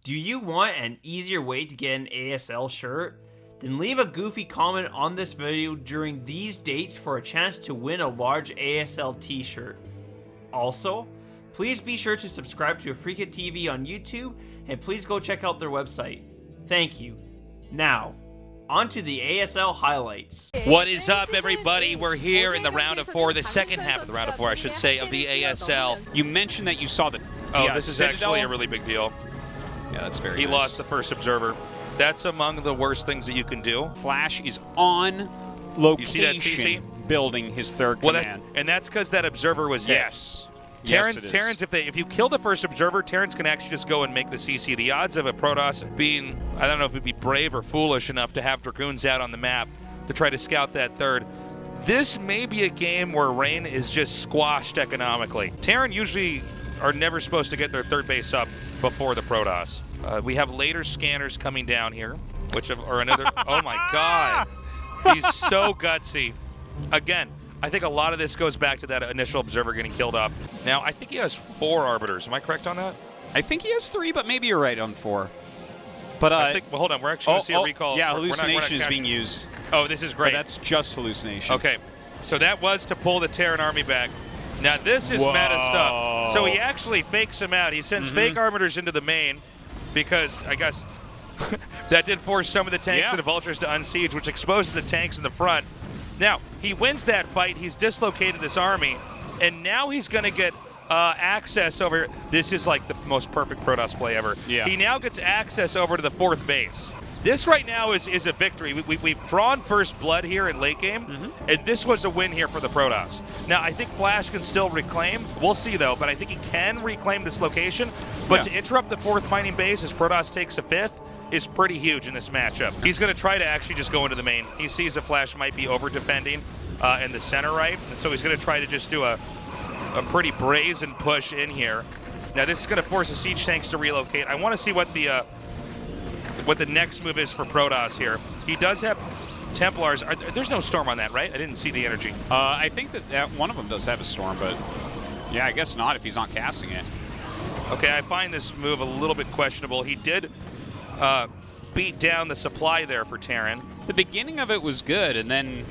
Do you want an easier way to get an ASL shirt? Then leave a goofy comment on this video during these dates for a chance to win a large ASL t-shirt. Also, please be sure to subscribe to Afreeca TV on YouTube, and please go check out their website. Thank you. Now, on to the ASL highlights. What is up, everybody? We're here in the round of 4, the second half of the round of 4, I should say, of the ASL. You mentioned that you saw the this is actually a really big deal. Yeah, that's very He nice. lost the first observer. That's among the worst things that you can do. Flash is on location, you see that, CC? Building his third command. That's because that observer was hit. Yes. Terrans, if you kill the first observer, Terrans can actually just go and make the CC. The odds of a Protoss being, I don't know if it'd be brave or foolish enough to have Dragoons out on the map to try to scout that third. This may be a game where Rain is just squashed economically. Terran usually are never supposed to get their third base up before the Protoss. We have later scanners coming down here, which are another, oh my God. He's so gutsy. Again, I think a lot of this goes back to that initial observer getting killed off. Now, I think he has 4 arbiters. Am I correct on that? I think he has 3, but maybe you're right on 4. But I think, well, hold on. We're actually going to see a recall. Yeah, hallucination is being used. Oh, this is great. But that's just hallucination. Okay, so that was to pull the Terran army back. Now, this is meta stuff. So he actually fakes him out. He sends fake arbiters into the main because, I guess, that did force some of the tanks and the vultures to unsiege, which exposes the tanks in the front. Now, he wins that fight. He's dislocated this army, and now he's going to get access over here. This is like the most perfect Protoss play ever. Yeah. He now gets access over to the 4th base. This right now is a victory. We've drawn first blood here in late game, and this was a win here for the Protoss. Now, I think Flash can still reclaim. We'll see, though, but I think he can reclaim this location. But to interrupt the 4th mining base as Protoss takes a 5th is pretty huge in this matchup. He's going to try to actually just go into the main. He sees that Flash might be over-defending in the center right, and so he's going to try to just do a pretty brazen push in here. Now, this is going to force the siege tanks to relocate. I want to see what the next move is for Protoss here. He does have Templars. There's no storm on that, right? I didn't see the energy. I think that one of them does have a storm, but yeah, I guess not if he's not casting it. Okay, I find this move a little bit questionable. He did beat down the supply there for Terran. The beginning of it was good, and then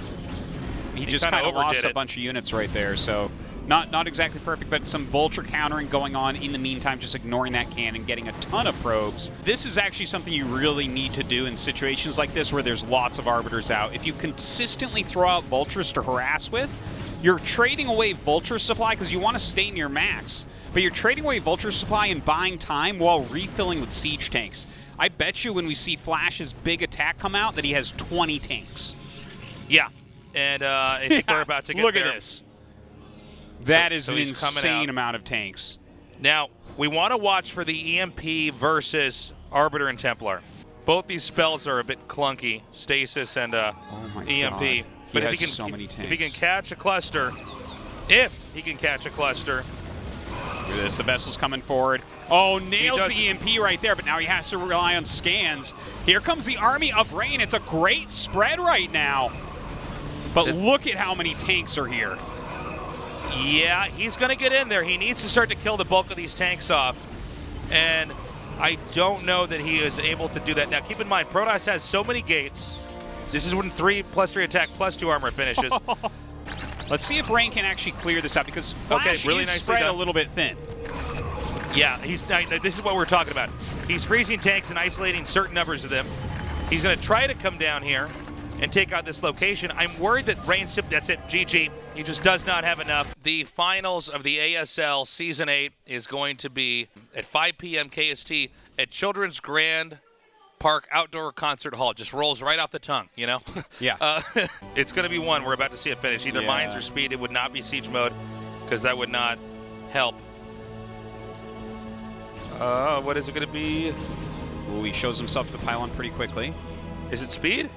he just kind of lost a bunch of units right there, so not exactly perfect, but some vulture countering going on in the meantime, just ignoring that cannon, getting a ton of probes. This is actually something you really need to do in situations like this where there's lots of arbiters out. If you consistently throw out vultures to harass with, you're trading away vulture supply because you want to stay near max, but you're trading away vulture supply and buying time while refilling with siege tanks. I bet you when we see Flash's big attack come out that he has 20 tanks. Yeah, and I think we're about to get Look there. at this. That is an insane amount of tanks. Now, we want to watch for the EMP versus Arbiter and Templar. Both these spells are a bit clunky, Stasis and EMP. God. But if he can catch a cluster, look at this, the vessel's coming forward. Oh, nails the EMP right there, but now he has to rely on scans. Here comes the army of Rain. It's a great spread right now. But look at how many tanks are here. Yeah, he's going to get in there. He needs to start to kill the bulk of these tanks off. And I don't know that he is able to do that. Now, keep in mind, Protoss has so many gates. This is when 3+3 attack +2 armor finishes. Let's see if Rain can actually clear this out, because Flash is spread a little bit thin. Yeah, this is what we're talking about. He's freezing tanks and isolating certain numbers of them. He's going to try to come down here and take out this location. I'm worried that Rain, that's it, GG. He just does not have enough. The finals of the ASL Season 8 is going to be at 5 p.m. KST at Children's Grand Park Outdoor Concert Hall. Just rolls right off the tongue, you know? Yeah. It's going to be one. We're about to see it finish. Either mines or speed. It would not be siege mode because that would not help. What is it going to be? Ooh, he shows himself to the pylon pretty quickly. Is it speed?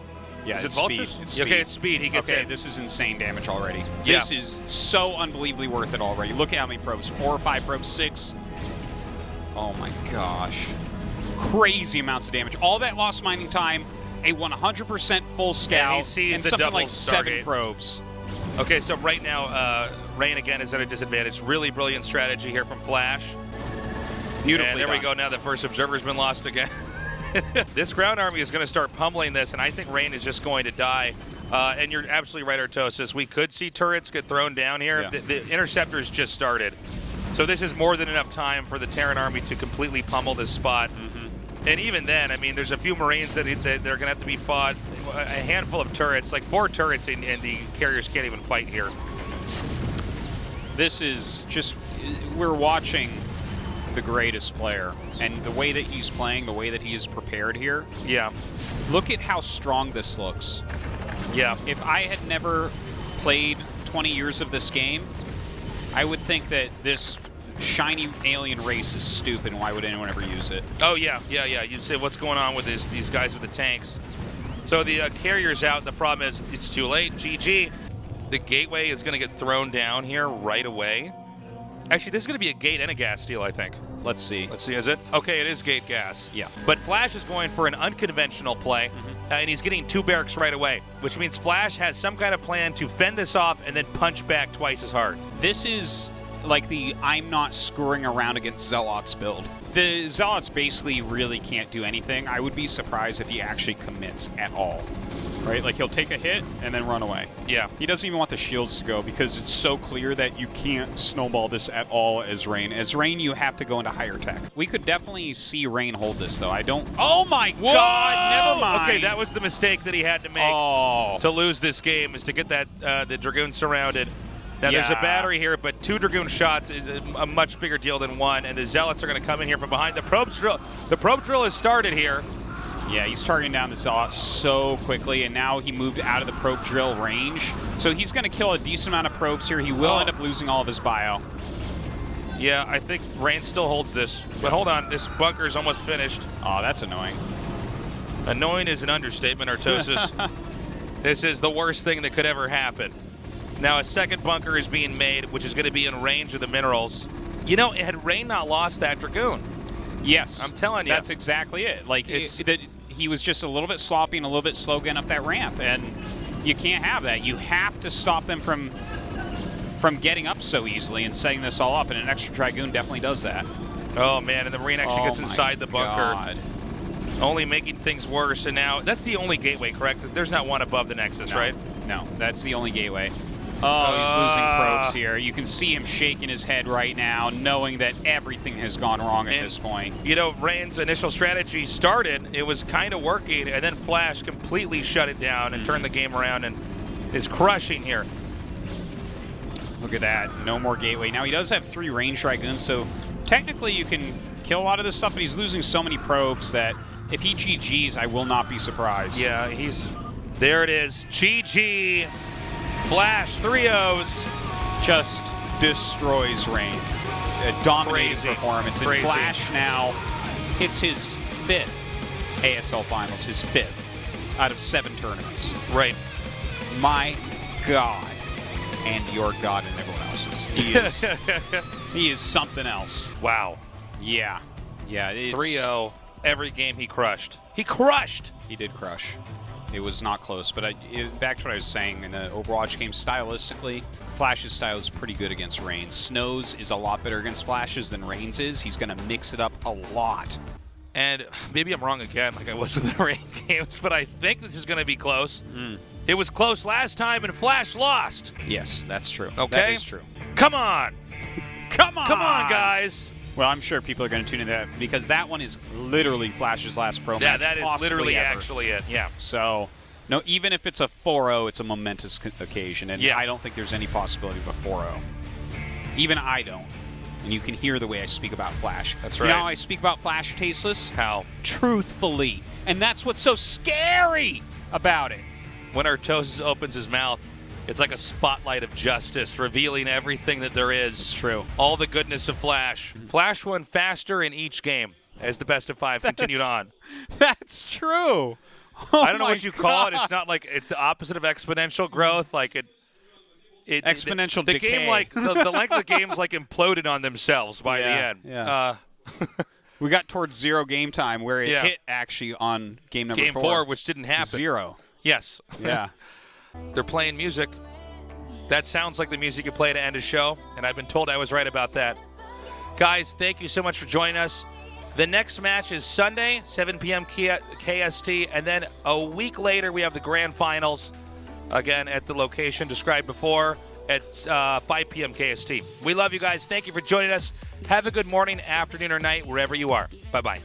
Yeah, it's speed. Okay, it's speed. He gets in. This is insane damage already. Yeah. This is so unbelievably worth it already. Look at how many probes. 4 or 5 probes, 6. Oh my gosh. Crazy amounts of damage. All that lost mining time, a 100% full scout, and something like 7 probes. Okay, so right now, Rain again is at a disadvantage. Really brilliant strategy here from Flash. Beautifully And there we done. go. Now the first observer's been lost again. This ground army is going to start pummeling this, and I think Rain is just going to die. And you're absolutely right, Artosis. We could see turrets get thrown down here. Yeah. The interceptors just started. So this is more than enough time for the Terran army to completely pummel this spot. And even then, I mean, there's a few Marines that they're going to have to be fought. A handful of turrets, like 4 turrets, and the carriers can't even fight here. This is just, we're watching the greatest player. And the way that he's playing, the way that he is prepared here. Yeah. Look at how strong this looks. Yeah. If I had never played 20 years of this game, I would think that this shiny alien race is stupid. Why would anyone ever use it? Oh, yeah. You'd say, what's going on with these guys with the tanks? So the carrier's out. The problem is it's too late. GG. The gateway is going to get thrown down here right away. Actually, this is going to be a gate and a gas deal, I think. Let's see. Let's see, is it? Okay, it is gate gas. Yeah. But Flash is going for an unconventional play, and he's getting 2 barracks right away, which means Flash has some kind of plan to fend this off and then punch back twice as hard. This is like the I'm not screwing around against Zealots build. The Zealots basically really can't do anything. I would be surprised if he actually commits at all. Right? Like he'll take a hit and then run away. Yeah. He doesn't even want the shields to go because it's so clear that you can't snowball this at all as Rain. As Rain, you have to go into higher tech. We could definitely see Rain hold this, though. I don't... Oh, my God! Never mind. Okay, that was the mistake that he had to make to lose this game, is to get that the Dragoon surrounded. Now, there's a battery here, but 2 Dragoon shots is a much bigger deal than 1, and the Zealots are going to come in here from behind. The probe drill has started here. Yeah, he's targeting down the Zealot so quickly, and now he moved out of the probe drill range. So he's going to kill a decent amount of probes here. He will end up losing all of his bio. Yeah, I think Rain still holds this. But hold on, this bunker is almost finished. Oh, that's annoying. Annoying is an understatement, Artosis. This is the worst thing that could ever happen. Now, a second bunker is being made, which is going to be in range of the minerals. You know, had Rain not lost that Dragoon... Yes. I'm telling you. That's exactly it. Like, he was just a little bit sloppy and a little bit slow getting up that ramp, and you can't have that. You have to stop them from getting up so easily and setting this all up, and an extra Dragoon definitely does that. Oh, man, and the Marine actually gets inside the bunker. God. Only making things worse, and now that's the only gateway, correct? There's not one above the Nexus, right? No, that's the only gateway. Oh, he's losing probes here. You can see him shaking his head right now, knowing that everything has gone wrong at this point. You know, Rain's initial strategy started, it was kind of working, and then Flash completely shut it down and turned the game around and is crushing here. Look at that. No more gateway. Now, he does have 3 range Dragoons, so technically you can kill a lot of this stuff, but he's losing so many probes that if he GGs, I will not be surprised. Yeah, there it is. GG. Flash, 3-0s. Just destroys Rain. A dominating performance. And Flash now hits his 5th ASL Finals, his 5th out of 7 tournaments. Right. My God. And your God and everyone else's. He is something else. Wow. Yeah. Yeah. 3-0. Every game he crushed. He crushed! He did crush. It was not close, but back to what I was saying, in the Overwatch game, stylistically, Flash's style is pretty good against Rain's. Snow's is a lot better against Flash's than Rain's is. He's going to mix it up a lot. And maybe I'm wrong again, like I was with the Rain games, but I think this is going to be close. It was close last time, and Flash lost. Yes, that's true. Okay? That is true. Come on! Come on! Come on, guys! Well, I'm sure people are going to tune into that because that one is literally Flash's last pro match. Yeah, that is literally ever. actually it, yeah. So, no, even if it's a 4-0, it's a momentous occasion, and yeah. I don't think there's any possibility of a 4-0. Even I don't. And you can hear the way I speak about Flash. That's right. You know how I speak about Flash, Tasteless? How? Truthfully. And that's what's so scary about it. When Artosis opens his mouth, it's like a spotlight of justice, revealing everything that there is. It's true. All the goodness of Flash. Flash won faster in each game as the best of 5 continued on. That's true. I don't know what you call it. It's not like it's the opposite of exponential growth. Like exponential the decay. game, like the length of the game's like imploded on themselves by the end. Yeah. We got towards 0 game time where it hit actually on game number 4. Game 4, which didn't happen. 0. Yes. Yeah. They're playing music. That sounds like the music you play to end a show, and I've been told I was right about that. Guys, thank you so much for joining us. The next match is Sunday, 7 p.m. KST, and then a week later we have the grand finals, again at the location described before, at 5 p.m. KST. We love you guys. Thank you for joining us. Have a good morning, afternoon, or night, wherever you are. Bye-bye.